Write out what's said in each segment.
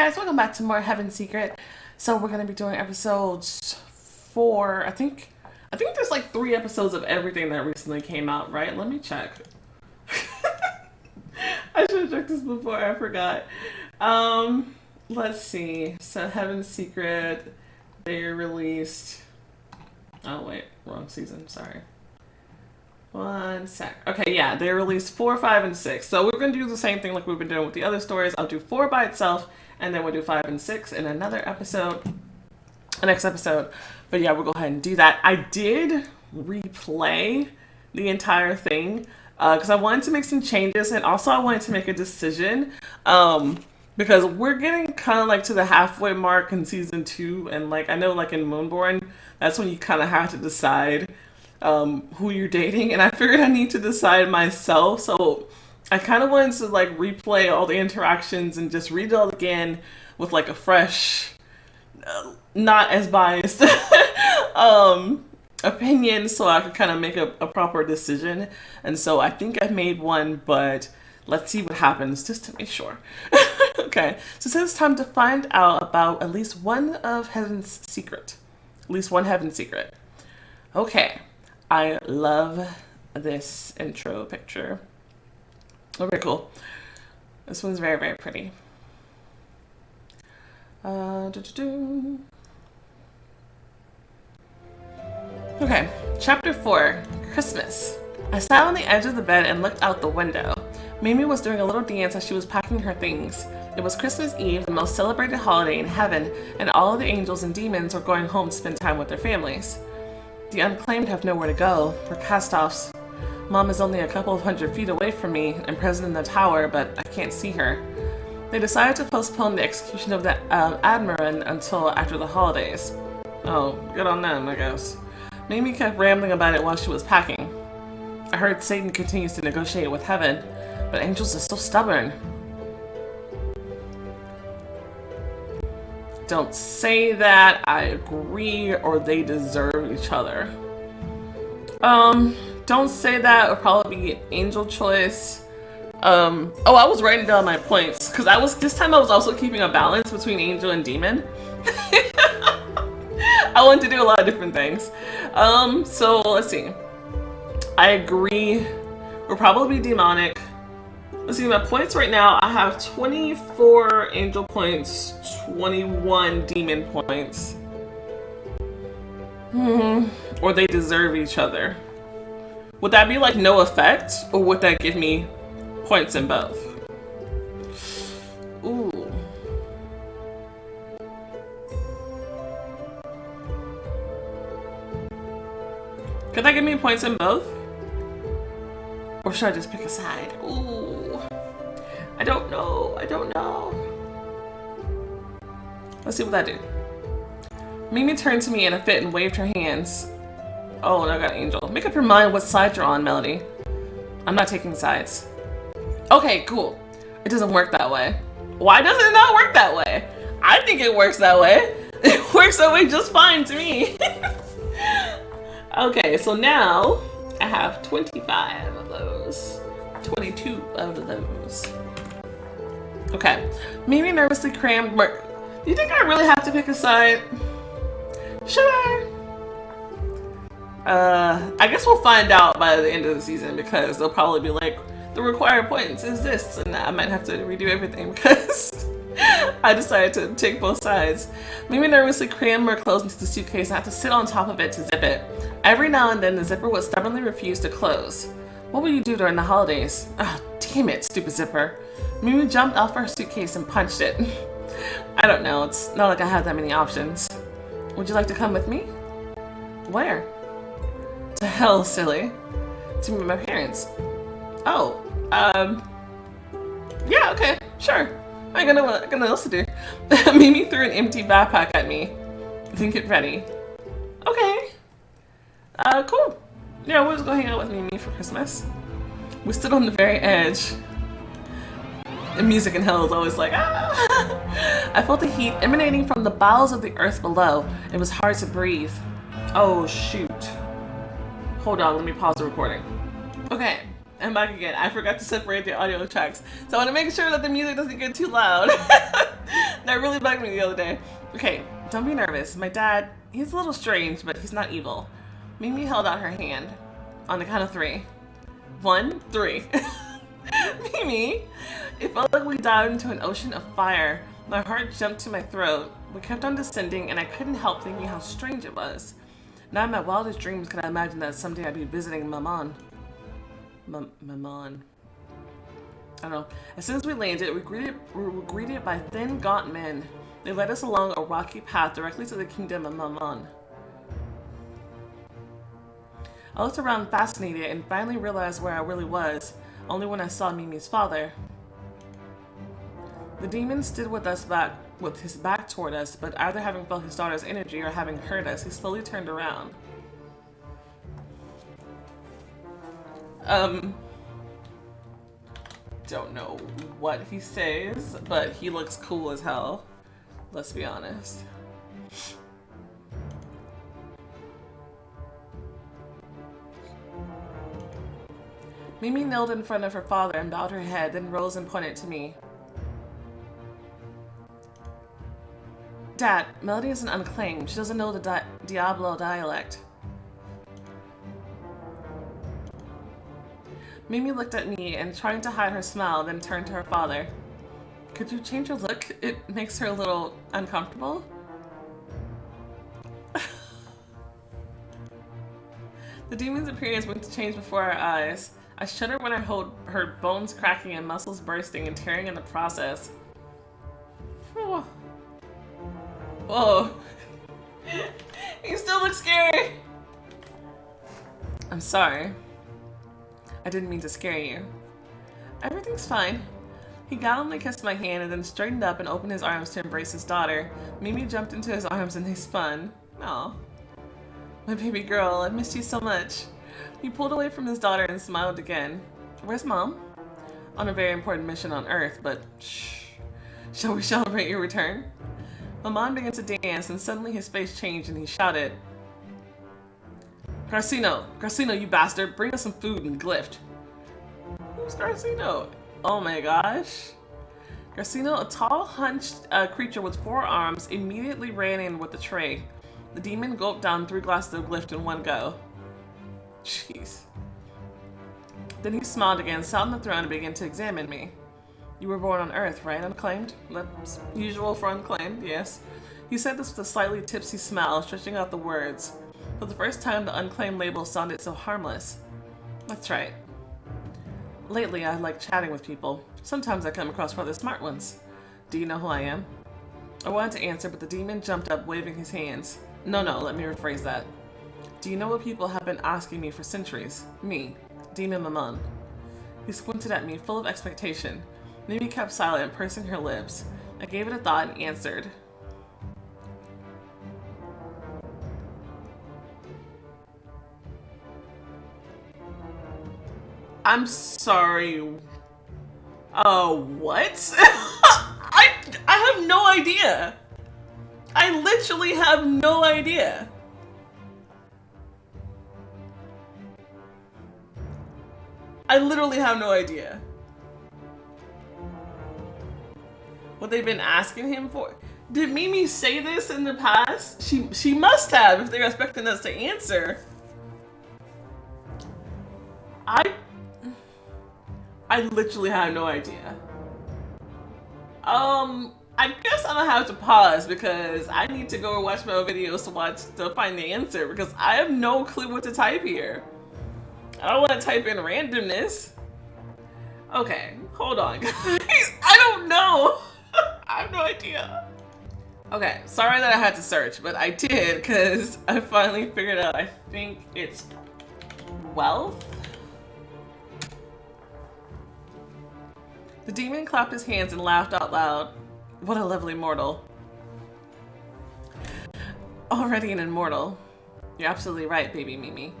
guys, welcome back to more Heaven Secret. So we're gonna be doing episodes 4. I think there's like 3 episodes of everything that recently came out, right? Let me check. I should have checked this before, I forgot. Let's see. So Heaven Secret, they released, oh wait, wrong season, sorry. One sec. Okay, yeah, they released 4, 5, and 6. So we're going to do the same thing like we've been doing with the other stories. I'll do 4 by itself, and then we'll do 5 and 6 in another episode, the next episode. But yeah, we'll go ahead and do that. I did replay the entire thing because I wanted to make some changes, and also I wanted to make a decision because we're getting kind of like to the halfway mark in season 2, and like I know like in Moonborn, that's when you kind of have to decide who you're dating, and I figured I need to decide myself, so I kind of wanted to like replay all the interactions and just read it all again with like a fresh, not as biased opinion, so I could kind of make a proper decision. And so I think I made one, but let's see what happens just to make sure. Okay, so it's time to find out about at least one of Heaven's secret. At least one Heaven secret. Okay. I love this intro picture. Oh, very cool. This one's very, very pretty. Okay, chapter 4, Christmas. I sat on the edge of the bed and looked out the window. Mimi was doing a little dance as she was packing her things. It was Christmas Eve, the most celebrated holiday in heaven, and all of the angels and demons were going home to spend time with their families. The unclaimed have nowhere to go. We're cast-offs. Mom is only a couple of 100 feet away from me and present in the tower, but I can't see her. They decided to postpone the execution of the Admiral until after the holidays. Oh, good on them, I guess. Mimi kept rambling about it while she was packing. I heard Satan continues to negotiate with heaven, but angels are so stubborn. Don't say that. I agree, or they deserve each other. Don't say that would probably be an angel choice. Oh, I was writing down my points because this time I was also keeping a balance between angel and demon. I wanted to do a lot of different things. So let's see. I agree. We'll probably be demonic. Let's see, my points right now, I have 24 angel points, 21 demon points. Or they deserve each other. Would that be like no effect, or would that give me points in both? Ooh. Could that give me points in both? Or should I just pick a side? Ooh. I don't know. Let's see what that do. Mimi turned to me in a fit and waved her hands. Oh, and I got Angel. Make up your mind what side you're on, Melody. I'm not taking sides. Okay, cool. It doesn't work that way. Why does it not work that way? I think it works that way. It works that way just fine to me. Okay, so now I have 25 of those. 22 of those. Okay. Mimi nervously crammed. Do you think I really have to pick a side? Should I? I guess we'll find out by the end of the season because they'll probably be like, the required points is this, and I might have to redo everything because I decided to take both sides. Mimi nervously crammed more clothes into the suitcase and had to sit on top of it to zip it. Every now and then, the zipper would stubbornly refuse to close. What will you do during the holidays? Oh, damn it, stupid zipper. Mimi jumped off her suitcase and punched it. I don't know, it's not like I have that many options. Would you like to come with me? Where? To hell, silly. To meet my parents. Oh, yeah, okay, sure. I ain't got nothing else to do. Mimi threw an empty backpack at me. Then get ready. Okay. Cool. Yeah, we'll just go hang out with Mimi for Christmas. We stood on the very edge. The music in hell is always like, ah! I felt the heat emanating from the bowels of the earth below. It was hard to breathe. Oh, shoot. Hold on, let me pause the recording. Okay, I'm back again. I forgot to separate the audio tracks, so I want to make sure that the music doesn't get too loud. That really bugged me the other day. Okay, don't be nervous. My dad, he's a little strange, but he's not evil. Mimi held out her hand on the count of 3. 1, 3. Mimi, it felt like we dived into an ocean of fire. My heart jumped to my throat. We kept on descending, and I couldn't help thinking how strange it was. Not in my wildest dreams could I imagine that someday I'd be visiting Maman. Maman. I don't know. As soon as we landed, we were greeted by thin, gaunt men. They led us along a rocky path directly to the kingdom of Maman. I looked around fascinated and finally realized where I really was, only when I saw Mimi's father. The demon stood with his back toward us, but either having felt his daughter's energy or having heard us, he slowly turned around. Don't know what he says, but he looks cool as hell. Let's be honest. Mimi knelt in front of her father and bowed her head, then rose and pointed to me. Dad, Melody isn't unclaimed. She doesn't know the Diablo dialect. Mimi looked at me and, trying to hide her smile, then turned to her father. Could you change your look? It makes her a little uncomfortable. The demon's appearance went to change before our eyes. I shuddered when I heard bones cracking and muscles bursting and tearing in the process. Whoa. Whoa. He still looks scary. I'm sorry. I didn't mean to scare you. Everything's fine. He gallantly kissed my hand and then straightened up and opened his arms to embrace his daughter. Mimi jumped into his arms and they spun. Aw. My baby girl, I missed you so much. He pulled away from his daughter and smiled again. Where's Mom? On a very important mission on Earth, but shh. Shall we celebrate your return? Maman began to dance and suddenly his face changed and he shouted, Garcino, you bastard, bring us some food and glyph. Who's Garcino? Oh my gosh. Garcino, a tall, hunched creature with 4 arms, immediately ran in with the tray. The demon gulped down 3 glasses of glyph in one go. Jeez. Then he smiled again, sat on the throne and began to examine me. You were born on Earth, right? Unclaimed? That's usual for unclaimed, yes. He said this with a slightly tipsy smile, stretching out the words. For the first time, the unclaimed label sounded so harmless. That's right. Lately, I like chatting with people. Sometimes I come across rather smart ones. Do you know who I am? I wanted to answer, but the demon jumped up, waving his hands. No, let me rephrase that. Do you know what people have been asking me for centuries? Me, Demon Maman. He squinted at me, full of expectation. Mimi kept silent, pursing her lips. I gave it a thought and answered. I'm sorry. What? I have no idea. I literally have no idea. I literally have no idea. What they've been asking him for. Did Mimi say this in the past? She must have if they're expecting us to answer. I literally have no idea. I guess I'm gonna have to pause because I need to go watch my videos to find the answer because I have no clue what to type here. I don't want to type in randomness. Okay, hold on, guys. I don't know. I have no idea. Okay, sorry that I had to search, but I did because I finally figured out. I think it's wealth. The demon clapped his hands and laughed out loud. What a lovely mortal. Already an immortal. You're absolutely right, baby Mimi.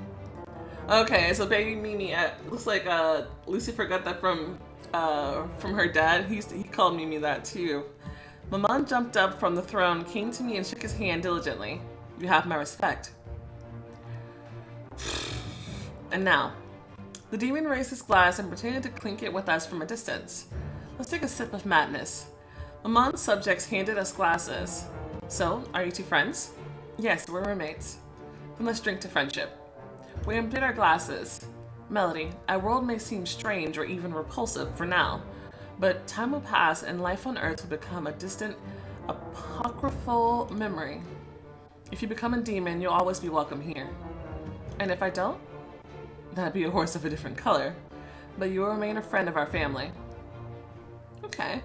Okay, so baby Mimi, looks like Lucifer got that from her dad. He called Mimi that too. Maman jumped up from the throne, came to me and shook his hand diligently. You have my respect. And now, the demon raised his glass and pretended to clink it with us from a distance. Let's take a sip of madness. Amon's subjects handed us glasses. So, are you two friends? Yes, we're roommates. Then let's drink to friendship. We emptied our glasses. Melody, our world may seem strange or even repulsive for now, but time will pass and life on Earth will become a distant, apocryphal memory. If you become a demon, you'll always be welcome here. And if I don't, that'd be a horse of a different color. But you will remain a friend of our family. Okay.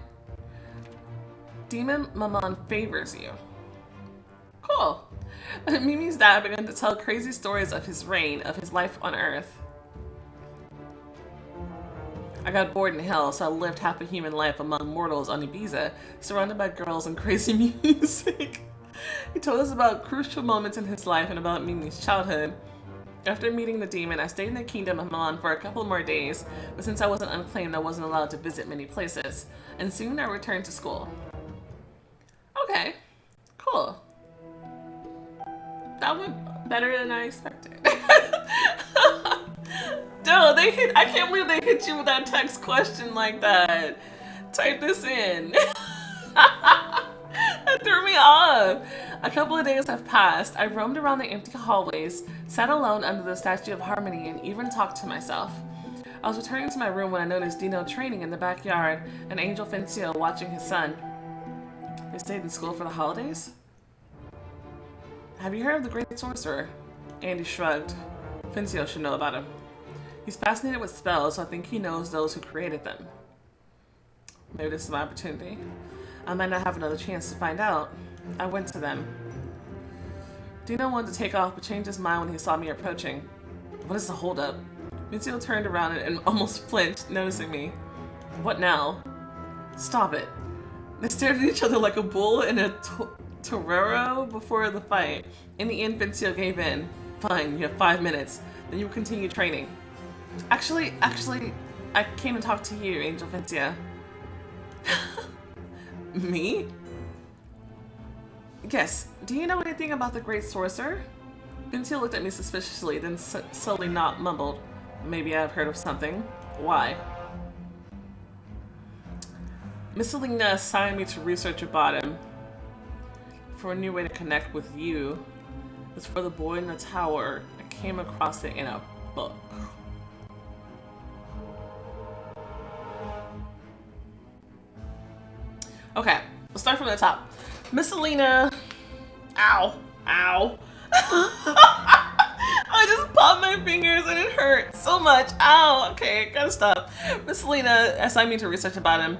Demon Maman favors you. Cool. Mimi's dad began to tell crazy stories of his reign, of his life on Earth. I got bored in hell, so I lived half a human life among mortals on Ibiza, surrounded by girls and crazy music. He told us about crucial moments in his life and about Mimi's childhood. After meeting the demon, I stayed in the kingdom of Milan for a couple more days, but since I wasn't unclaimed, I wasn't allowed to visit many places, and soon I returned to school. Okay, cool. That went better than I expected. Dude, I can't believe they hit you with that text question like that. Type this in. That threw me off. A couple of days have passed. I roamed around the empty hallways, sat alone under the Statue of Harmony, and even talked to myself. I was returning to my room when I noticed Dino training in the backyard and Angel Fencio watching his son. They stayed in school for the holidays? Have you heard of the Great Sorcerer? Andy shrugged. Fencio should know about him. He's fascinated with spells, so I think he knows those who created them. Maybe this is my opportunity. I might not have another chance to find out. I went to them. Dino wanted to take off, but changed his mind when he saw me approaching. What is the holdup? Fencio turned around and almost flinched, noticing me. What now? Stop it. They stared at each other like a bull and a torero before the fight. In the end, Fencio gave in. Fine, you have 5 minutes. Then you will continue training. Actually, I came to talk to you, Angel Fencio. Me? Yes. Do you know anything about the Great Sorcerer? Fencio looked at me suspiciously, then slowly mumbled. Maybe I've heard of something. Why? Miss Selena assigned me to research about him. For a new way to connect with you. It's for the boy in the tower. I came across it in a book. Okay, let's start from the top. Miss Selena. Ow. Ow. I just popped my fingers and it hurt so much. Ow. Okay, gotta stop. Miss Selena assigned me to research about him.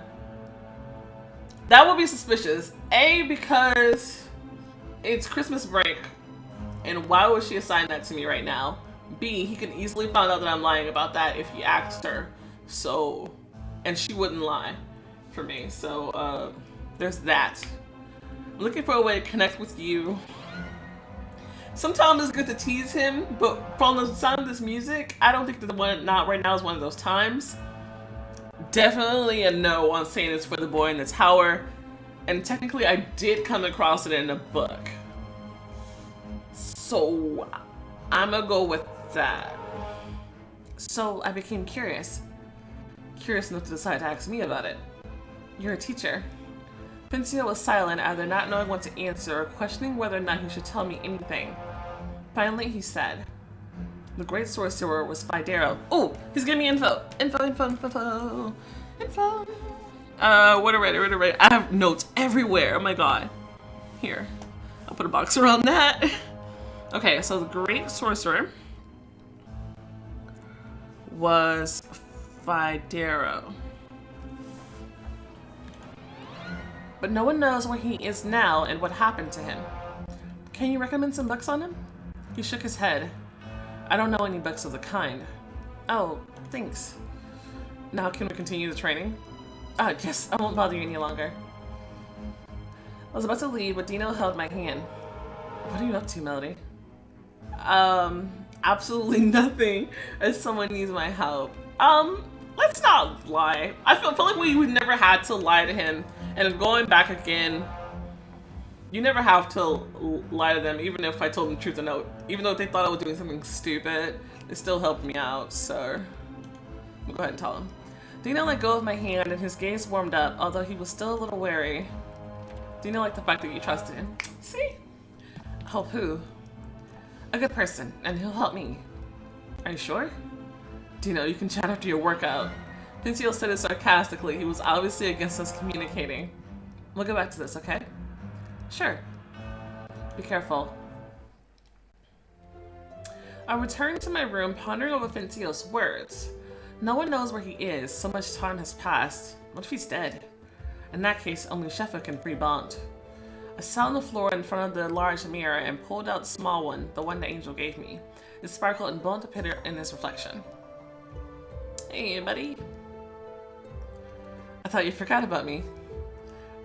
That would be suspicious. A, because it's Christmas break. And why would she assign that to me right now? B, he could easily find out that I'm lying about that if he asked her. So, and she wouldn't lie for me. So, there's that. I'm looking for a way to connect with you. Sometimes it's good to tease him, but from the sound of this music, I don't think that the one not right now is one of those times. Definitely a no on saying it's for the boy in the tower. And technically I did come across it in a book. So I'm gonna go with that. So I became curious. Curious enough to decide to ask me about it. You're a teacher. Fencio was silent, either not knowing what to answer or questioning whether or not he should tell me anything. Finally, he said, the Great Sorcerer was Fidero. Oh, he's giving me info. Info. What to write? I have notes everywhere. Oh my god. Here. I'll put a box around that. Okay, so the Great Sorcerer was Fidero. But no one knows where he is now and what happened to him. Can you recommend some books on him? He shook his head. I don't know any books of the kind. Oh, thanks. Now can we continue the training? Yes, I won't bother you any longer. I was about to leave, but Dino held my hand. What are you up to, Melody? Absolutely nothing, as someone needs my help. Let's not lie. I feel like we never had to lie to him. And going back again, you never have to lie to them, even if I told them truth or no. Even though they thought I was doing something stupid, it still helped me out, so I'm gonna go ahead and tell them. Dino let go of my hand and his gaze warmed up, although he was still a little wary. Dino liked the fact that you trusted him. See? Help who? A good person, and he'll help me. Are you sure? Dino, you can chat after your workout. Vinccio said it sarcastically. He was obviously against us communicating. We'll go back to this, okay? Sure. Be careful. I returned to my room, pondering over Vincio's words. No one knows where he is. So much time has passed. What if he's dead? In that case, only Shefa can free Bont. I sat on the floor in front of the large mirror and pulled out the small one, the one the angel gave me. It sparkled and Bont appeared in his reflection. Hey, buddy. I thought you forgot about me.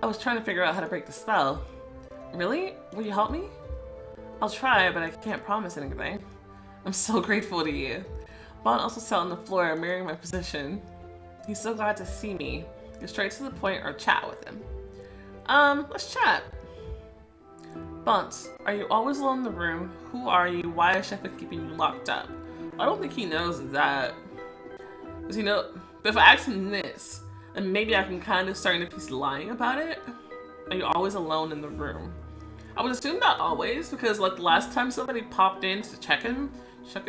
I was trying to figure out how to break the spell. Really? Will you help me? I'll try, but I can't promise anything. I'm so grateful to you. Bont also sat on the floor, mirroring my position. He's so glad to see me. Get straight to the point or chat with him. Let's chat. Bont, are you always alone in the room? Who are you? Why is Shefa keeping you locked up? I don't think he knows that. But if I ask him this, then maybe I can kind of start if he's lying about it. Are you always alone in the room? I would assume not always, because like the last time somebody popped in to check in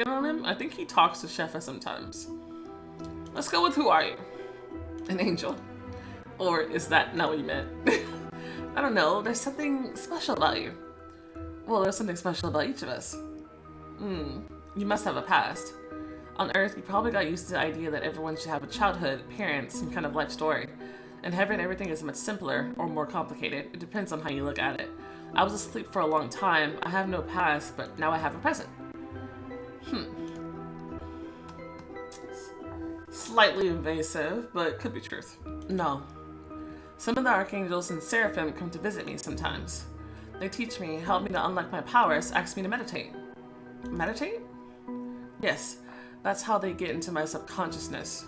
on him, I think he talks to Shefa sometimes. Let's go with who are you? An angel. Or is that not what you meant? I don't know, there's something special about you. Well, there's something special about each of us. You must have a past. On Earth, you probably got used to the idea that everyone should have a childhood, parents, some kind of life story. In heaven, everything is much simpler or more complicated. It depends on how you look at it. I was asleep for a long time. I have no past, but now I have a present. Slightly invasive, but could be truth. No. Some of the archangels and seraphim come to visit me sometimes. They teach me, help me to unlock my powers, ask me to meditate. Meditate? Yes, that's how they get into my subconsciousness.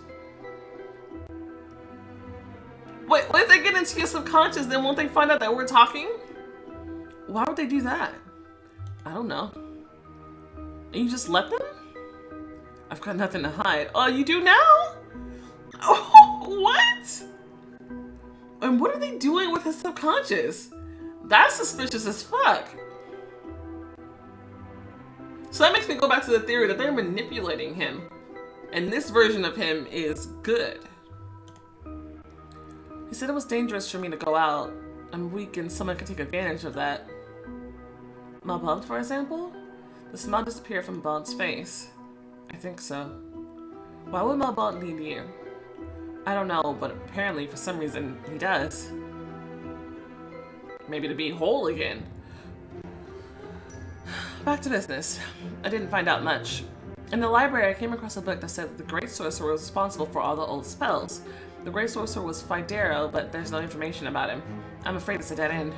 Wait, what if they get into your subconscious, then won't they find out that we're talking? Why would they do that? I don't know. And you just let them? I've got nothing to hide. Oh, you do now? Oh, what? And what are they doing with his subconscious? That's suspicious as fuck. So that makes me go back to the theory that they're manipulating him. And this version of him is good. He said it was dangerous for me to go out. I'm weak and someone could take advantage of that. Malbont, for example? The smile disappeared from Bont's face. I think so. Why would Malbont need you? I don't know, but apparently for some reason he does. Maybe to be whole again. Back to business. I didn't find out much. In the library, I came across a book that said that the Great Sorcerer was responsible for all the old spells. The Great Sorcerer was Fidero, but there's no information about him. I'm afraid it's a dead end.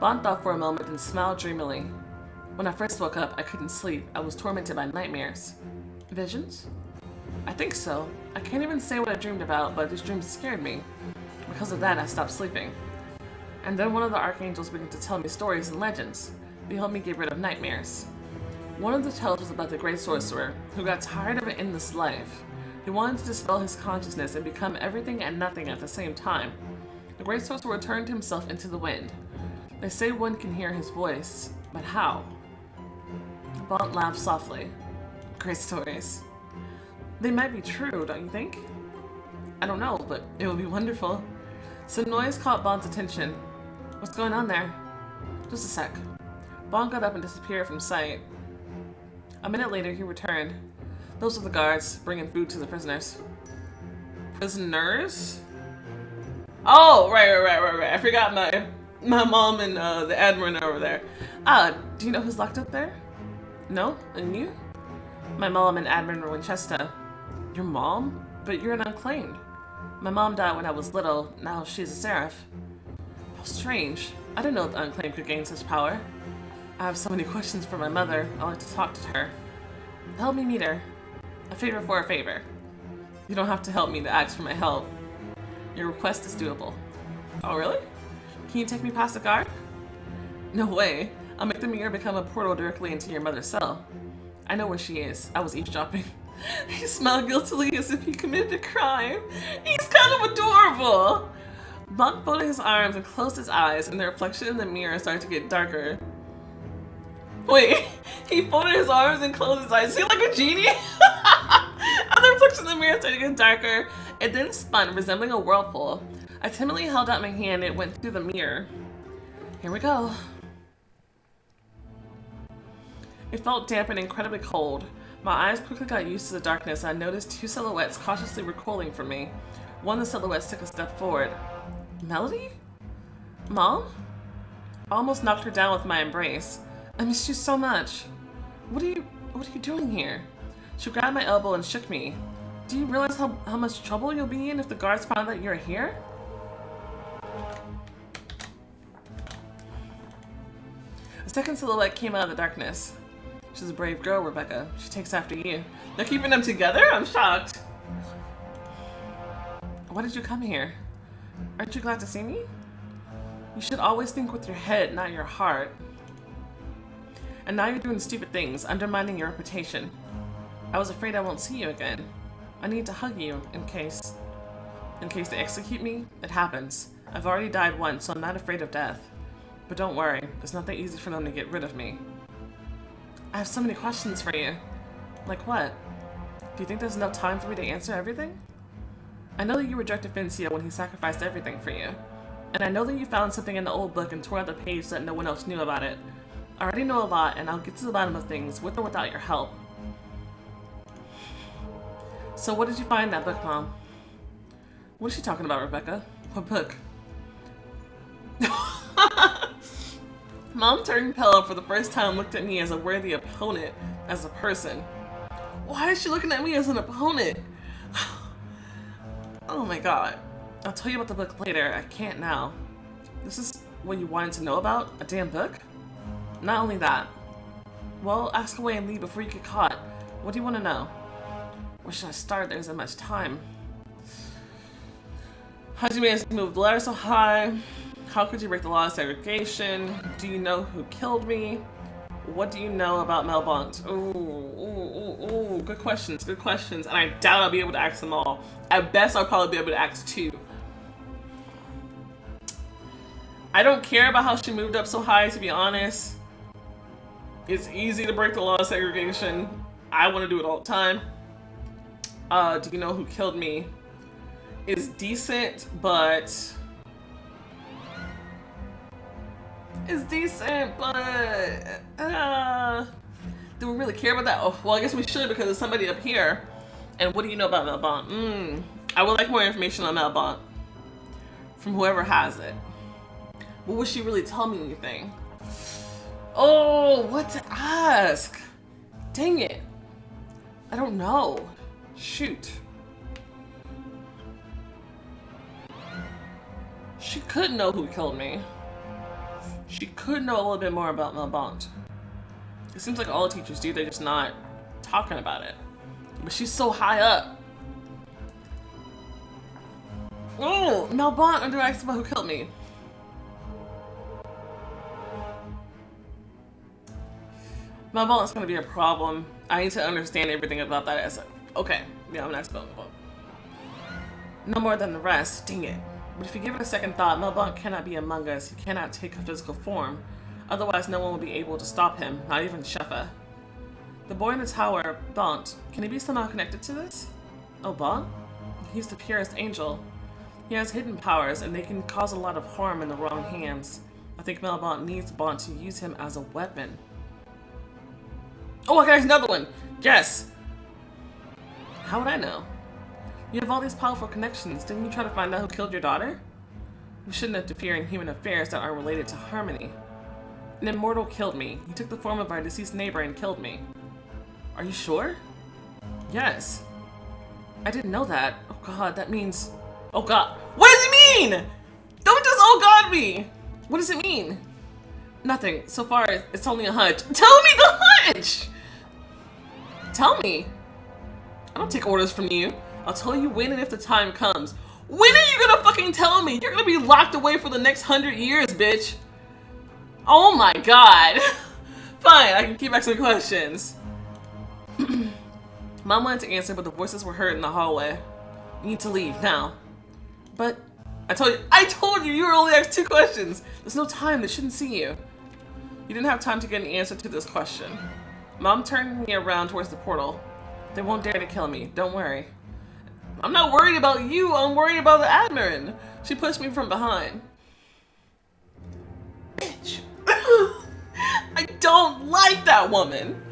Bont thought for a moment and smiled dreamily. When I first woke up, I couldn't sleep. I was tormented by nightmares. Visions? I think so. I can't even say what I dreamed about, but this dream scared me. Because of that, I stopped sleeping. And then one of the archangels began to tell me stories and legends. They helped me get rid of nightmares. One of the tales was about the Great Sorcerer, who got tired of an endless life. He wanted to dispel his consciousness and become everything and nothing at the same time. The Great Sorcerer turned himself into the wind. They say one can hear his voice, but how? Bont laughed softly. Great stories. They might be true, don't you think? I don't know, but it would be wonderful. Some noise caught Bont's attention. What's going on there? Just a sec. Bont got up and disappeared from sight. A minute later, he returned. Those were the guards, bringing food to the prisoners. Prisoners? Oh, right. I forgot my mom and the admin over there. Do you know who's locked up there? No? And you? My mom and admin were Winchester. Your mom? But you're an unclaimed. My mom died when I was little. Now she's a seraph. How strange. I didn't know the unclaimed could gain such power. I have so many questions for my mother. I like to talk to her. Help me meet her. A favor for a favor. You don't have to help me to ask for my help. Your request is doable. Oh, really? Can you take me past the guard? No way. I'll make the mirror become a portal directly into your mother's cell. I know where she is. I was eavesdropping. He smiled guiltily as if he committed a crime. He's kind of adorable. Blanc folded his arms and closed his eyes, and the reflection in the mirror started to get darker. Wait, he folded his arms and closed his eyes. Is he like a genie? And the reflection in the mirror started to get darker. It then spun, resembling a whirlpool. I timidly held out my hand and it went through the mirror. Here we go. It felt damp and incredibly cold. My eyes quickly got used to the darkness and I noticed two silhouettes cautiously recoiling from me. One of the silhouettes took a step forward. Melody? Mom? I almost knocked her down with my embrace. I missed you so much. What are you doing here? She grabbed my elbow and shook me. Do you realize how much trouble you'll be in if the guards find out you're here? A second silhouette came out of the darkness. She's a brave girl, Rebecca. She takes after you. They're keeping them together? I'm shocked. Why did you come here? Aren't you glad to see me? You should always think with your head, not your heart. And now you're doing stupid things, undermining your reputation. I was afraid I won't see you again. I need to hug you in case they execute me. It happens. I've already died once, so I'm not afraid of death. But don't worry, it's not that easy for them to get rid of me. I have so many questions for you. Like what? Do you think there's enough time for me to answer everything? I know that you rejected Vincia when he sacrificed everything for you. And I know that you found something in the old book and tore out the page so that no one else knew about it. I already know a lot, and I'll get to the bottom of things, with or without your help. So what did you find in that book, Mom? What is she talking about, Rebecca? What book? Mom turned pale for the first time, looked at me as a worthy opponent, as a person. Why is she looking at me as an opponent? Oh my god. I'll tell you about the book later. I can't now. This is what you wanted to know about? A damn book? Not only that. Well, ask away and leave before you get caught. What do you want to know? Where should I start? There isn't much time. How'd you manage to move the ladder so high? How could you break the law of segregation? Do you know who killed me? What do you know about Mel Blount? Ooh, good questions, good questions. And I doubt I'll be able to ask them all. At best, I'll probably be able to ask 2. I don't care about how she moved up so high, to be honest. It's easy to break the law of segregation. I want to do it all the time. Do you know who killed me? Is decent, but... It's decent, but... do we really care about that? Oh, well, I guess we should because there's somebody up here. And what do you know about Mel Blount? I would like more information on Mel Blount. From whoever has it. But would she really tell me anything? Oh, what to ask? Dang it. I don't know. Shoot. She could know who killed me. She could know a little bit more about Mel Blount. It seems like all the teachers do, they're just not talking about it. But she's so high up. Oh, Mel Blount under asked about who killed me. Mel Blount's gonna be a problem. I need to understand everything about that as okay. Yeah, I'm not spelling the book. No more than the rest. Dang it. But if you give it a second thought, Mel Blount cannot be among us. He cannot take a physical form. Otherwise, no one will be able to stop him, not even Sheffa. The boy in the tower, Blount, can he be somehow connected to this? Oh, Blount? He's the purest angel. He has hidden powers, and they can cause a lot of harm in the wrong hands. I think Mel Blount needs Blount to use him as a weapon. Oh, I got another one! Yes! How would I know? You have all these powerful connections. Didn't you try to find out who killed your daughter? You shouldn't interfere in human affairs that are related to Harmony. An immortal killed me. He took the form of our deceased neighbor and killed me. Are you sure? Yes. I didn't know that. Oh god, that means... Oh god. What does it mean? Don't just oh god me! What does it mean? Nothing. So far, it's only a hunch. Tell me the hunch! Tell me. I don't take orders from you. I'll tell you when and if the time comes. When are you gonna fucking tell me? You're gonna be locked away for the next 100 years, bitch. Oh my god. Fine, I can keep asking questions. Mom wanted to answer, but the voices were heard in the hallway. You need to leave now. But I told you were only asked 2 questions. There's no time. They shouldn't see you. You didn't have time to get an answer to this question. Mom turned me around towards the portal. They won't dare to kill me. Don't worry. I'm not worried about you. I'm worried about the admin. She pushed me from behind. Bitch. I don't like that woman.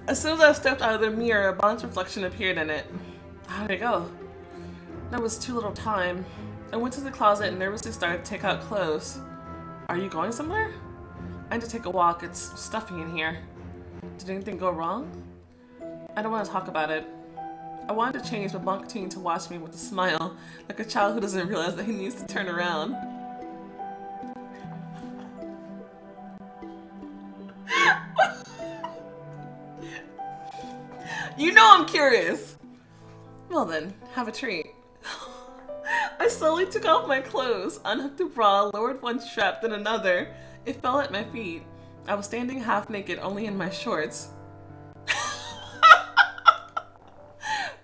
As soon as I stepped out of the mirror, a Bond's reflection appeared in it. How did it go? There was too little time. I went to the closet and nervously started to take out clothes. Are you going somewhere? I need to take a walk. It's stuffy in here. Did anything go wrong? I don't want to talk about it. I wanted to change, but Bond continued to watch me with a smile, like a child who doesn't realize that he needs to turn around. You know I'm curious. Well then, have a treat. I slowly took off my clothes, unhooked a bra, lowered one strap, then another. It fell at my feet. I was standing half naked, only in my shorts.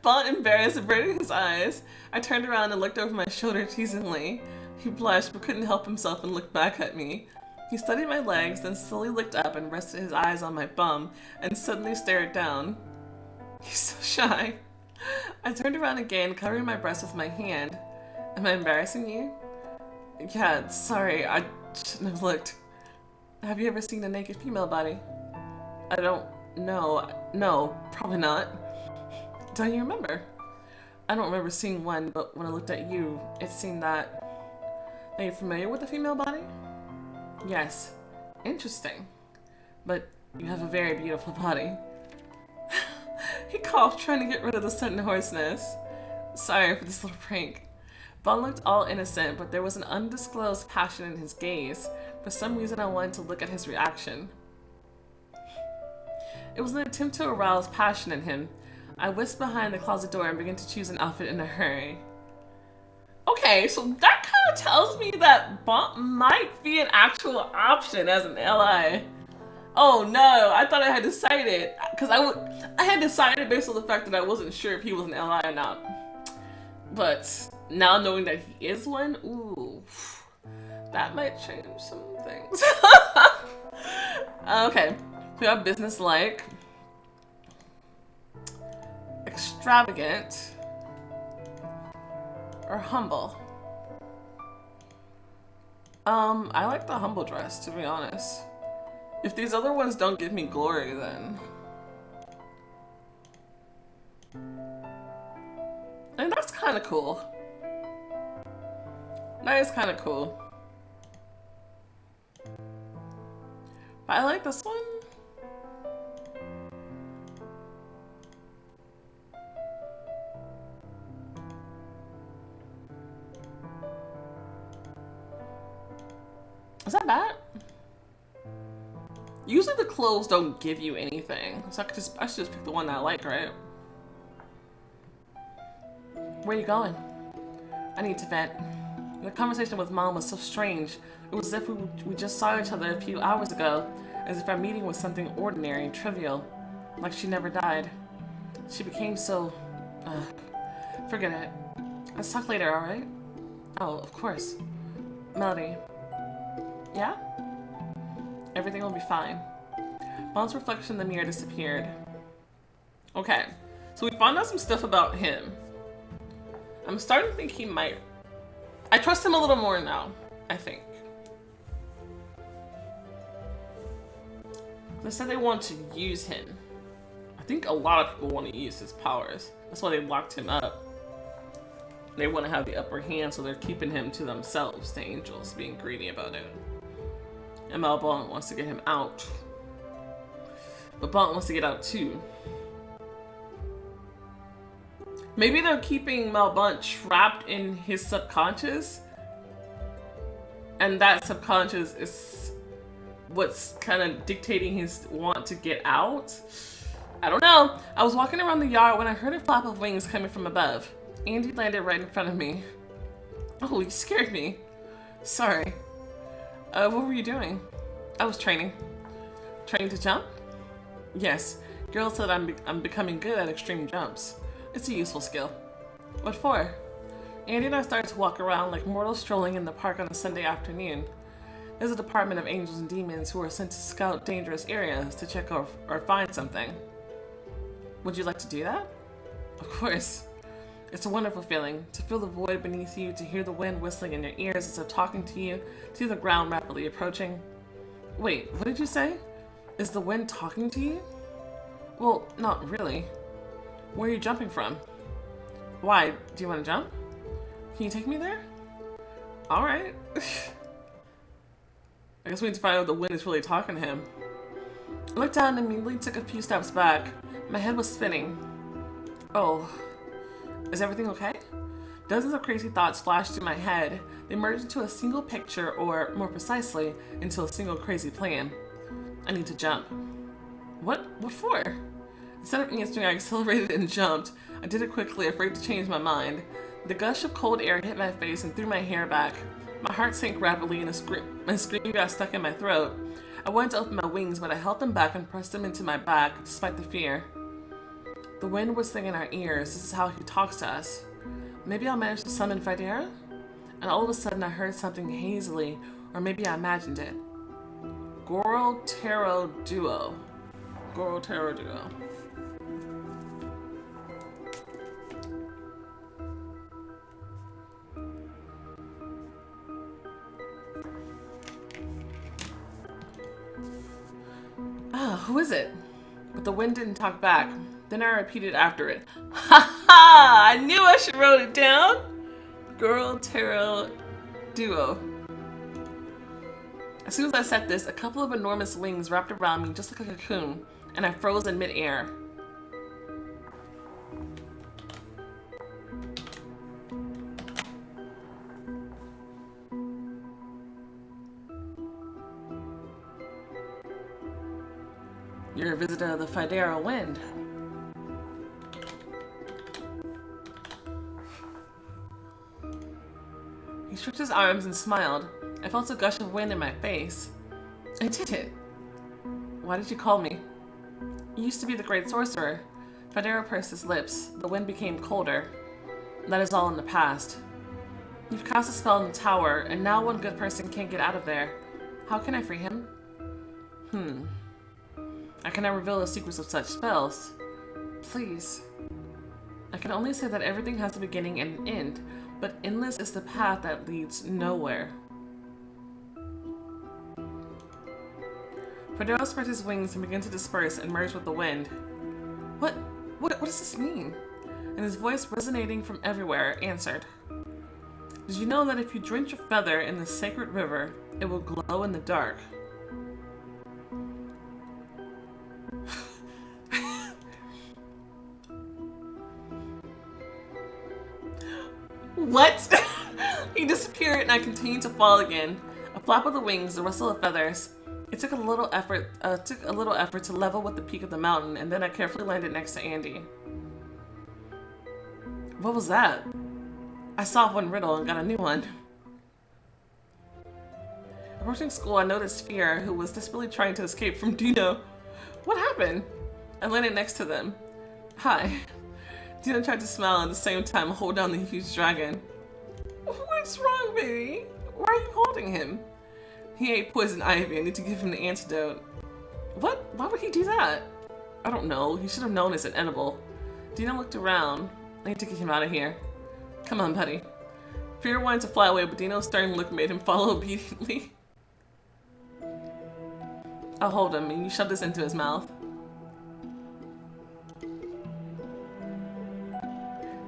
Bond, embarrassed, averted his eyes. I turned around and looked over my shoulder teasingly. He blushed, but couldn't help himself and looked back at me. He studied my legs, then slowly looked up and rested his eyes on my bum, and suddenly stared down. He's so shy. I turned around again, covering my breast with my hand. Am I embarrassing you? Yeah, sorry, I shouldn't have looked. Have you ever seen a naked female body? I don't know. No, probably not. Don't you remember? I don't remember seeing one, but when I looked at you, it seemed that... Are you familiar with a female body? Yes. Interesting. But you have a very beautiful body. He coughed, trying to get rid of the sudden hoarseness. Sorry for this little prank. Bond looked all innocent, but there was an undisclosed passion in his gaze. For some reason, I wanted to look at his reaction. It was an attempt to arouse passion in him. I whisked behind the closet door and began to choose an outfit in a hurry. Okay, so that kind of tells me that Bond might be an actual option as an ally. Oh no, I thought I had decided, because I had decided based on the fact that I wasn't sure if he was an ally or not. But now knowing that he is one, ooh, that might change some things. Okay, we have businesslike, extravagant, or humble. I like the humble dress, to be honest. If these other ones don't give me glory, then... And that's kind of cool. That is kind of cool. But I like this one. Is that bad? Usually the clothes don't give you anything, so I should just pick the one that I like, right? Where are you going? I need to vent. The conversation with Mom was so strange. It was as if we just saw each other a few hours ago, as if our meeting was something ordinary and trivial, like she never died. She became so... forget it. Let's talk later, alright? Oh, of course. Melody. Yeah? Everything will be fine. Bond's reflection in the mirror disappeared. Okay, so we found out some stuff about him. I'm starting to think he might... I trust him a little more now, I think. They said they want to use him. I think a lot of people want to use his powers. That's why they locked him up. They want to have the upper hand, so they're keeping him to themselves, the angels, being greedy about it. And Mel Bond wants to get him out. But Bond wants to get out too. Maybe they're keeping Mel Bond trapped in his subconscious. And that subconscious is what's kind of dictating his want to get out. I don't know. I was walking around the yard when I heard a flap of wings coming from above. Andy landed right in front of me. Oh, you scared me. Sorry. What were you doing? I was training. Training to jump? Yes. Girl said I'm becoming good at extreme jumps. It's a useful skill. What for? Andy and I started to walk around like mortals strolling in the park on a Sunday afternoon. There's a department of angels and demons who are sent to scout dangerous areas to check or find something. Would you like to do that? Of course. It's a wonderful feeling to feel the void beneath you, to hear the wind whistling in your ears as if talking to you, to see the ground rapidly approaching. Wait, what did you say? Is the wind talking to you? Well, not really. Where are you jumping from? Why? Do you want to jump? Can you take me there? Alright. I guess we need to find out if the wind is really talking to him. I looked down and immediately took a few steps back. My head was spinning. Oh. Is everything okay? Dozens of crazy thoughts flashed through my head. They merged into a single picture, or more precisely, into a single crazy plan. I need to jump. What for? Instead of answering, I accelerated and jumped. I did it quickly, afraid to change my mind. The gush of cold air hit my face and threw my hair back. My heart sank rapidly and a scream got stuck in my throat. I wanted to open my wings, but I held them back and pressed them into my back, despite the fear. The wind whistling in our ears, this is how he talks to us. Maybe I'll manage to summon Fidera? And all of a sudden I heard something hazily, or maybe I imagined it. Goro Taro Duo. Goro Taro Duo. Who is it? But the wind didn't talk back. Then I repeated after it. Ha ha! I knew I should wrote it down! Girl Tarot Duo. As soon as I said this, a couple of enormous wings wrapped around me just like a cocoon, and I froze in midair. You're a visitor of the Fidera Wind. He stretched his arms and smiled. I felt a gush of wind in my face. I did it. Why did you call me? You used to be the great sorcerer. Fidera pursed his lips. The wind became colder. That is all in the past. You've cast a spell in the tower, and now one good person can't get out of there. How can I free him? I cannot reveal the secrets of such spells. Please. I can only say that everything has a beginning and an end, but endless is the path that leads nowhere. Fidera spread his wings and began to disperse and merge with the wind. What does this mean? And his voice, resonating from everywhere, answered. Did you know that if you drench a feather in the sacred river, it will glow in the dark? What? He disappeared and I continued to fall again. A flap of the wings, the rustle of feathers. It took a little effort to level with the peak of the mountain, and then I carefully landed next to Andy. What was that? I solved one riddle and got a new one. Approaching school, I noticed Fear, who was desperately trying to escape from Dino. What happened? I landed next to them. Hi. Dino tried to smile and at the same time hold down the huge dragon. What's wrong, baby? Why are you holding him? He ate poison ivy. I need to give him the antidote. What? Why would he do that? I don't know. He should have known it's an edible. Dino looked around. I need to get him out of here. Come on, buddy. Fear wanted to fly away, but Dino's stern look made him follow obediently. I'll hold him, and you shove this into his mouth.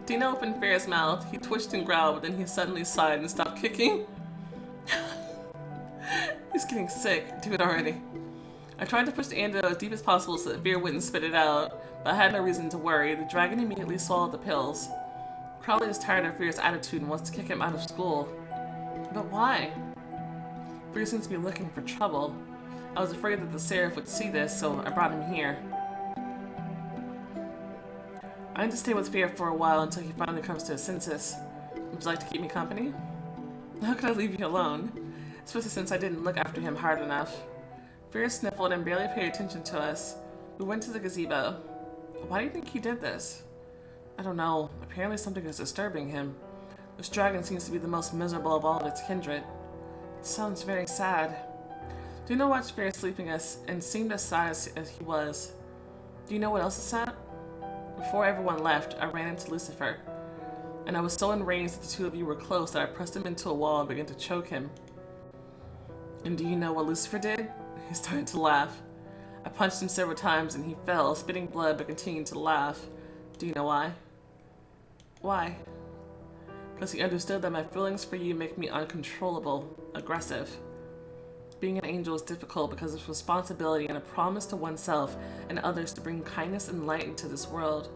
Dino opened Fear's mouth. He twitched and growled, but then he suddenly sighed and stopped kicking. He's getting sick. Do it already. I tried to push the antidote as deep as possible so that Fear wouldn't spit it out, but I had no reason to worry. The dragon immediately swallowed the pills. Crowley is tired of Fear's attitude and wants to kick him out of school. But why? Fear seems to be looking for trouble. I was afraid that the Seraph would see this, so I brought him here. I need to stay with Fear for a while until he finally comes to his senses. Would you like to keep me company? How could I leave you alone? Especially since I didn't look after him hard enough. Fear sniffled and barely paid attention to us. We went to the gazebo. Why do you think he did this? I don't know. Apparently something is disturbing him. This dragon seems to be the most miserable of all of its kindred. It sounds very sad. Dino watched Fear sleeping and seemed as sad as he was. Do you know what else is sad? Before everyone left, I ran into Lucifer. And I was so enraged that the two of you were close that I pressed him into a wall and began to choke him. And do you know what Lucifer did? He started to laugh. I punched him several times and he fell, spitting blood but continued to laugh. Do you know why? Why? Because he understood that my feelings for you make me uncontrollable, aggressive. Being an angel is difficult because of responsibility and a promise to oneself and others to bring kindness and light into this world.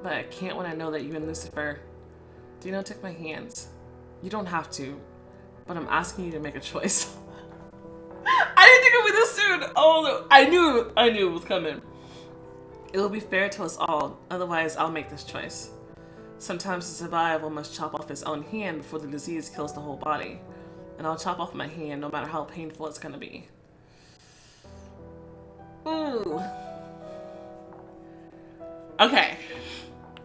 But I can't when I know that you and Lucifer... Dino took my hands. You don't have to, but I'm asking you to make a choice. I didn't think it would be this soon! Oh no, I knew it was coming. It will be fair to us all, otherwise I'll make this choice. Sometimes to survive, one must chop off his own hand before the disease kills the whole body. And I'll chop off my hand no matter how painful it's gonna be. Ooh. Okay.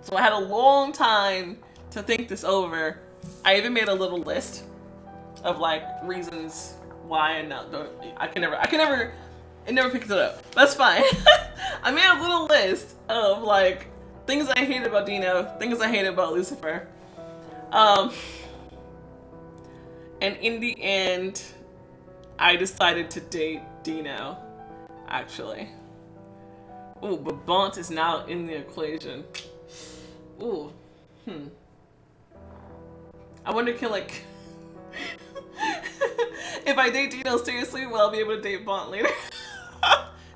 So I had a long time to think this over. I even made a little list of like reasons why and it never picked it up. That's fine. I made a little list of like things I hate about Dino, things I hate about Lucifer. And in the end, I decided to date Dino, actually. Ooh, but Bont is now in the equation. Ooh, I wonder if like, if I date Dino seriously, will I be able to date Bont later?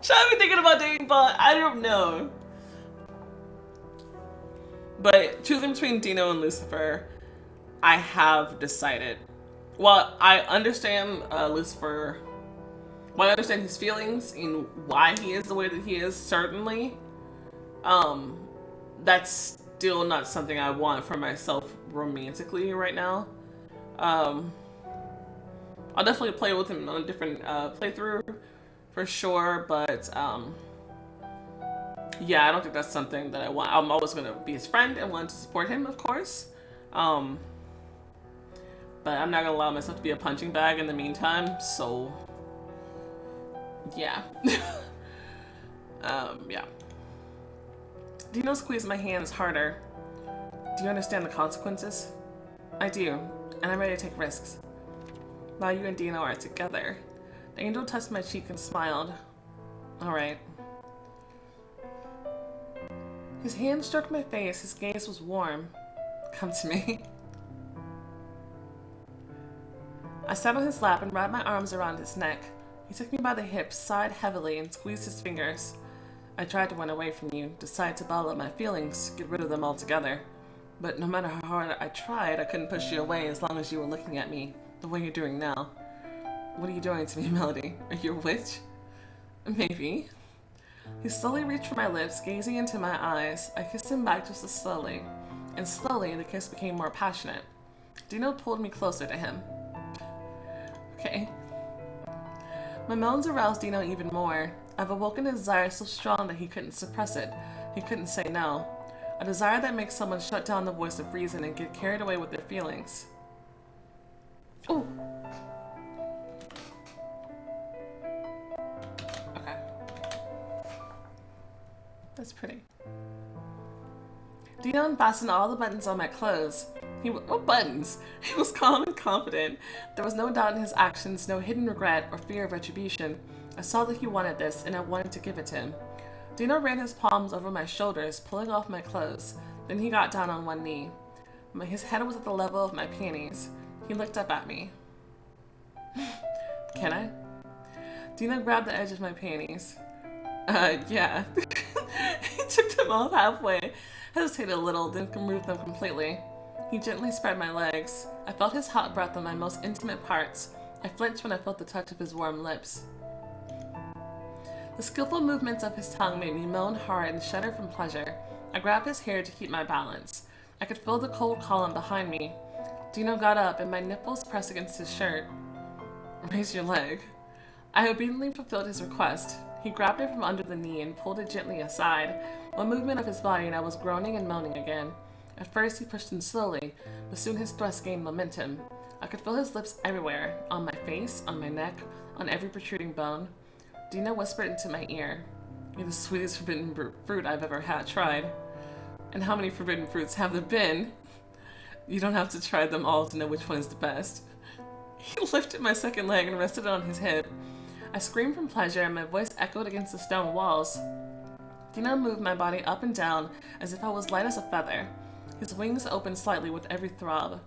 Should I be thinking about dating Bont? I don't know. But choosing between Dino and Lucifer, I have decided. Well, I understand Lucifer. Well, I understand his feelings and why he is the way that he is, certainly. That's still not something I want for myself romantically right now. I'll definitely play with him on a different playthrough for sure, but yeah, I don't think that's something that I want. I'm always going to be his friend and want to support him, of course. But I'm not going to allow myself to be a punching bag in the meantime, so yeah. Yeah. Dino squeezed my hands harder. Do you understand the consequences? I do, and I'm ready to take risks. Now you and Dino are together. The angel touched my cheek and smiled. Alright. His hand stroked my face, his gaze was warm. Come to me. I sat on his lap and wrapped my arms around his neck. He took me by the hips, sighed heavily, and squeezed his fingers. I tried to run away from you, decided to bottle up my feelings, get rid of them altogether. But no matter how hard I tried, I couldn't push you away as long as you were looking at me, the way you're doing now. What are you doing to me, Melody? Are you a witch? Maybe. He slowly reached for my lips, gazing into my eyes. I kissed him back just as slowly. And slowly, the kiss became more passionate. Dino pulled me closer to him. Okay. My moans aroused Dino even more. I've awoken a desire so strong that he couldn't suppress it. He couldn't say no. A desire that makes someone shut down the voice of reason and get carried away with their feelings. Ooh. Okay. That's pretty. Dino unfastened all the buttons on my clothes. What buttons? He was calm and confident. There was no doubt in his actions, no hidden regret or fear of retribution. I saw that he wanted this, and I wanted to give it to him. Dino ran his palms over my shoulders, pulling off my clothes. Then he got down on one knee. His head was at the level of my panties. He looked up at me. Can I? Dino grabbed the edge of my panties. Yeah. He took them off halfway, hesitated a little, then removed them completely. He gently spread my legs. I felt his hot breath on my most intimate parts. I flinched when I felt the touch of his warm lips. The skillful movements of his tongue made me moan hard and shudder from pleasure. I grabbed his hair to keep my balance. I could feel the cold column behind me. Dino got up and my nipples pressed against his shirt. Raise your leg. I obediently fulfilled his request. He grabbed it from under the knee and pulled it gently aside, one movement of his body and I was groaning and moaning again. At first he pushed in slowly, but soon his thrust gained momentum. I could feel his lips everywhere, on my face, on my neck, on every protruding bone. Dina whispered into my ear, "You're the sweetest forbidden fruit I've ever tried." And how many forbidden fruits have there been? You don't have to try them all to know which one is the best. He lifted my second leg and rested it on his hip. I screamed from pleasure and my voice echoed against the stone walls. Dino moved my body up and down as if I was light as a feather. His wings opened slightly with every throb.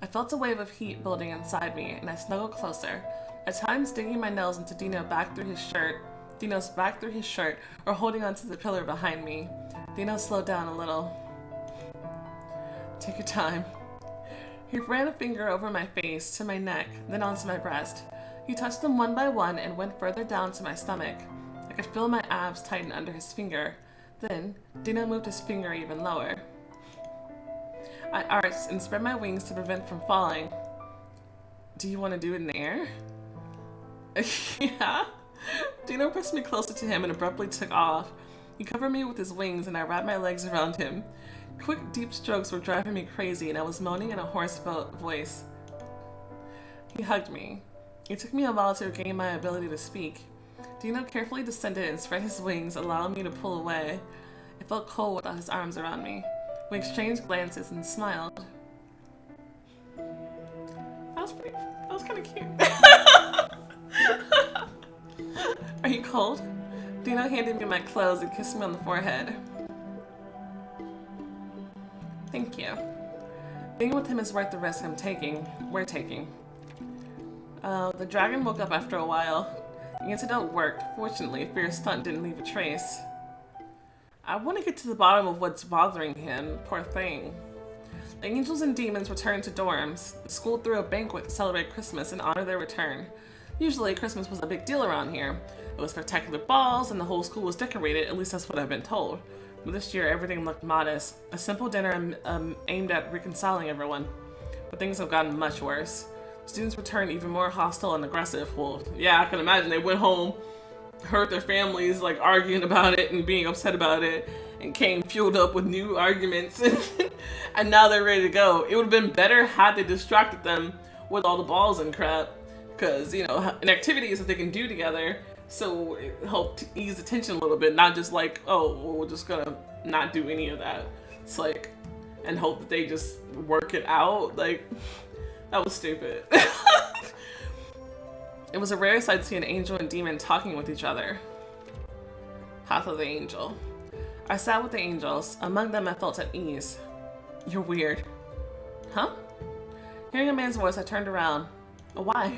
I felt a wave of heat building inside me and I snuggled closer, at times digging my nails into Dino's back through his shirt or holding onto the pillar behind me. Dino slowed down a little. "Take your time." He ran a finger over my face, to my neck, then onto my breast. He touched them one by one and went further down to my stomach. I could feel my abs tighten under his finger. Then, Dino moved his finger even lower. I arched and spread my wings to prevent from falling. "Do you want to do it in the air?" "Yeah." Dino pressed me closer to him and abruptly took off. He covered me with his wings and I wrapped my legs around him. Quick, deep strokes were driving me crazy and I was moaning in a hoarse voice. He hugged me. It took me a while to regain my ability to speak. Dino carefully descended and spread his wings, allowing me to pull away. It felt cold without his arms around me. We exchanged glances and smiled. That was kind of cute. "Are you cold?" Dino handed me my clothes and kissed me on the forehead. "Thank you. Being with him is worth the risk we're taking." The dragon woke up after a while. The antidote worked. Fortunately, Fear's stunt didn't leave a trace. I want to get to the bottom of what's bothering him. Poor thing. The angels and demons returned to dorms. The school threw a banquet to celebrate Christmas and honor their return. Usually, Christmas was a big deal around here. It was spectacular balls and the whole school was decorated, at least that's what I've been told. But this year, everything looked modest. A simple dinner aimed at reconciling everyone. But things have gotten much worse. Students returned even more hostile and aggressive. Well, yeah, I can imagine they went home, heard their families like arguing about it and being upset about it, and came fueled up with new arguments, and now they're ready to go. It would have been better had they distracted them with all the balls and crap, because, you know, and activities that they can do together, so it helped ease the tension a little bit, not just like, oh, well, we're just gonna not do any of that. It's like, and hope that they just work it out. Like, that was stupid. It was a rare sight to see an angel and demon talking with each other. Path of the Angel. I sat with the angels. Among them, I felt at ease. "You're weird." "Huh?" Hearing a man's voice, I turned around. "Why?"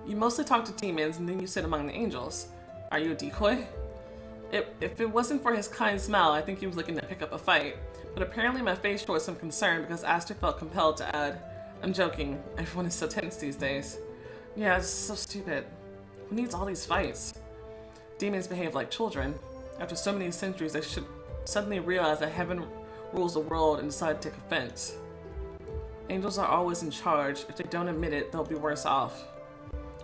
"You mostly talk to demons and then you sit among the angels. Are you a decoy?" If it wasn't for his kind smile, I think he was looking to pick up a fight. But apparently my face showed some concern because Aster felt compelled to add, "I'm joking. Everyone is so tense these days." "Yeah, it's so stupid. Who needs all these fights?" Demons behave like children. After so many centuries, they should suddenly realize that heaven rules the world and decide to take offense. Angels are always in charge. If they don't admit it, they'll be worse off.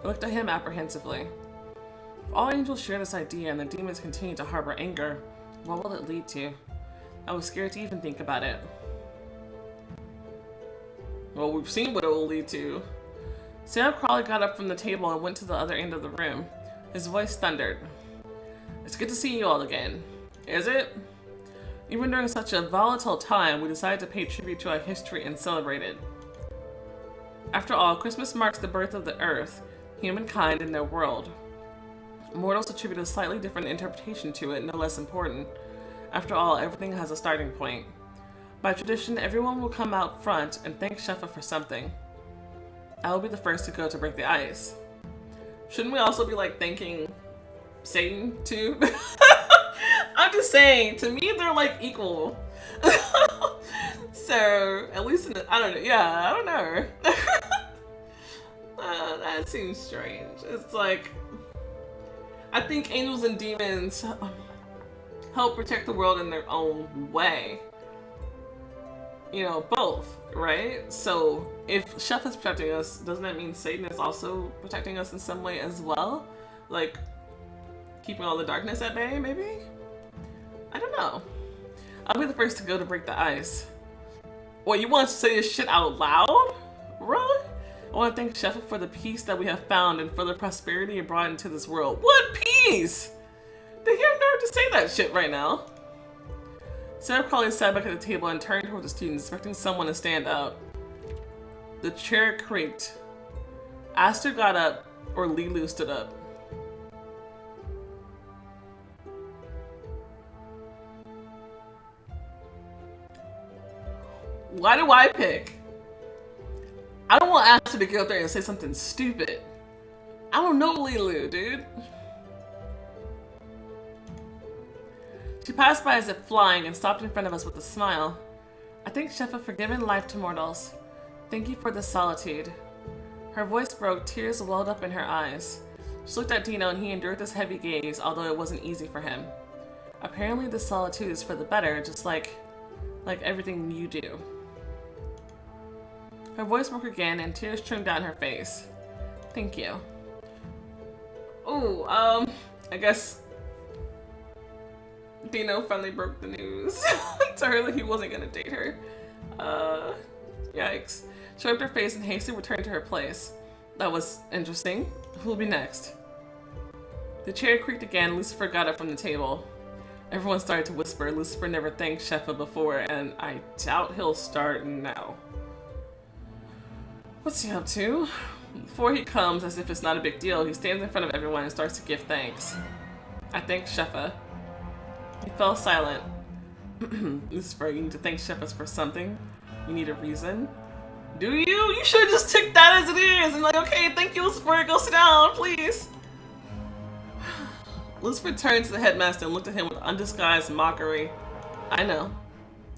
I looked at him apprehensively. If all angels share this idea and the demons continue to harbor anger, what will it lead to? I was scared to even think about it. Well, we've seen what it will lead to. Sam Crawley got up from the table and went to the other end of the room. His voice thundered. "It's good to see you all again." "Is it?" Even during such a volatile time, we decided to pay tribute to our history and celebrate it. After all, Christmas marks the birth of the earth, humankind, and their world. Mortals attribute a slightly different interpretation to it, no less important. After all, everything has a starting point. By tradition, everyone will come out front and thank Shefa for something. I will be the first to go to break the ice. Shouldn't we also be like thanking Satan too? I'm just saying, to me they're like equal. So at least in the, I don't know. Yeah, I don't know. That seems strange. It's like, I think angels and demons help protect the world in their own way. You know, both, right? So if Chef is protecting us, doesn't that mean Satan is also protecting us in some way as well? Like, keeping all the darkness at bay, maybe? I don't know. I'll be the first to go to break the ice. Wait, you want to say this shit out loud? Really? I want to thank Sheffa for the peace that we have found and for the prosperity it brought into this world. What peace? They have nerve to say that shit right now. Sarah Crawley sat back at the table and turned toward the students, expecting someone to stand up. The chair creaked. Aster got up, or Lilu stood up. Why do I pick? I don't want Aster to get up there and say something stupid. I don't know Lilu, dude. She passed by as if flying and stopped in front of us with a smile. I thank Sheffa for giving life to mortals. Thank you for the solitude. Her voice broke, tears welled up in her eyes. She looked at Dino and he endured this heavy gaze, although it wasn't easy for him. Apparently the solitude is for the better, just like everything you do. Her voice broke again and tears streamed down her face. Thank you. Ooh, I guess Dino finally broke the news to her that he wasn't gonna date her. Yikes. She wiped her face and hastily returned to her place. That was interesting. Who'll be next? The chair creaked again. Lucifer got up from the table. Everyone started to whisper. Lucifer never thanked Sheffa before, and I doubt he'll start now. What's he up to? Before he comes, as if it's not a big deal, he stands in front of everyone and starts to give thanks. I thank Sheffa. He fell silent. Lucifer, you need to thank Sheffa for something. You need a reason. Do you? You should have just took that as it is and like, okay, thank you, Lucifer, go sit down, please. Lucifer turned to the headmaster and looked at him with undisguised mockery. I know.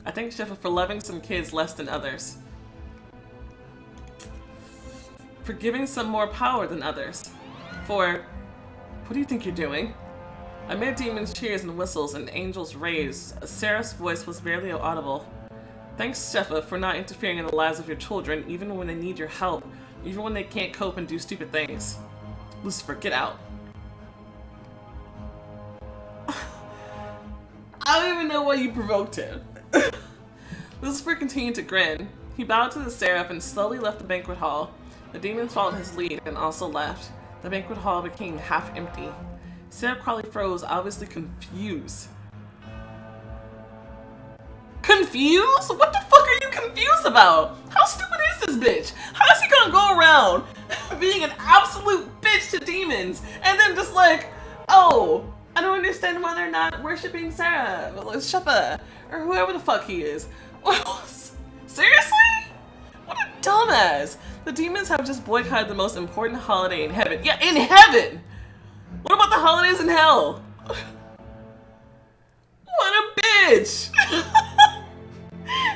I thank Sheffa for loving some kids less than others. For giving some more power than others. For... What do you think you're doing? Amid demons' cheers and whistles and angels' rays, Seraph's voice was barely audible. Thanks, Sheffa, for not interfering in the lives of your children, even when they need your help, even when they can't cope and do stupid things. Lucifer, get out. I don't even know why you provoked him. Lucifer continued to grin. He bowed to the Seraph and slowly left the banquet hall. The demons followed his lead and also left. The banquet hall became half empty. Seraph Crawley froze, obviously confused. Confused? What the fuck are you confused about? How stupid is this bitch? How is he gonna go around being an absolute bitch to demons and then just like, oh, I don't understand why they're not worshipping Sarah, Sheffa, or whoever the fuck he is. Seriously? What a dumbass. The demons have just boycotted the most important holiday in heaven. Yeah, in heaven! What about the holidays in hell? What a bitch!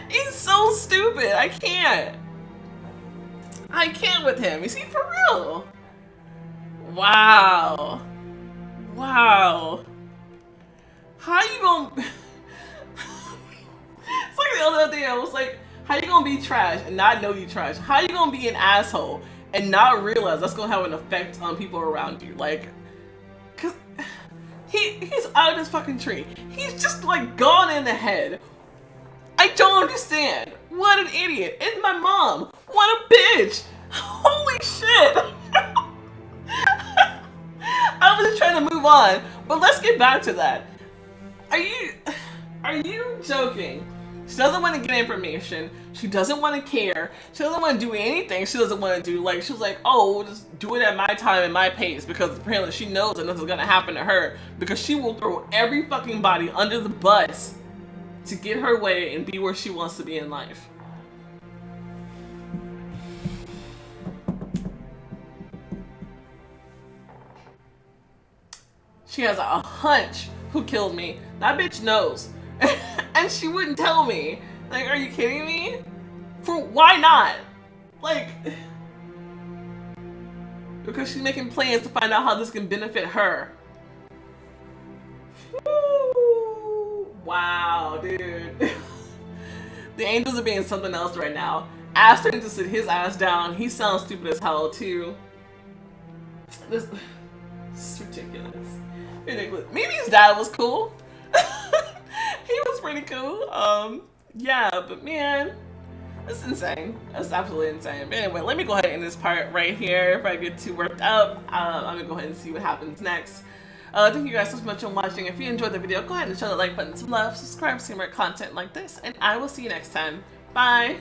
He's so stupid. I can't with him. Is he for real? Wow. Wow. How you gonna... It's like the other day I was like, how you gonna be trash and not know you trash? How you gonna be an asshole and not realize that's gonna have an effect on people around you? Like, cause he's out of his fucking tree. He's just like gone in the head. I don't understand. What an idiot. And my mom. What a bitch. Holy shit. I was just trying to move on, but let's get back to that. Are you joking? She doesn't want to get information. She doesn't want to care. She doesn't want to do anything she doesn't want to do. Like, she was like, oh, we'll just do it at my time and my pace, because apparently she knows that nothing's going to happen to her, because she will throw every fucking body under the bus to get her way and be where she wants to be in life. She has a hunch who killed me. That bitch knows. And she wouldn't tell me. Like, are you kidding me? Why not? Like, because she's making plans to find out how this can benefit her. Woo. Wow, dude. The angels are being something else right now. Aster needs to sit his ass down. He sounds stupid as hell too. This is ridiculous. Ridiculous. Mimi's dad was cool. He was pretty cool. Yeah, but man, it's insane. That's absolutely insane. But anyway, let me go ahead and end this part right here. If I get too worked up, I'm gonna go ahead and see what happens next. Thank you guys so much for watching. If you enjoyed the video, go ahead and show the like button some love, subscribe for more content like this, and I will see you next time. Bye!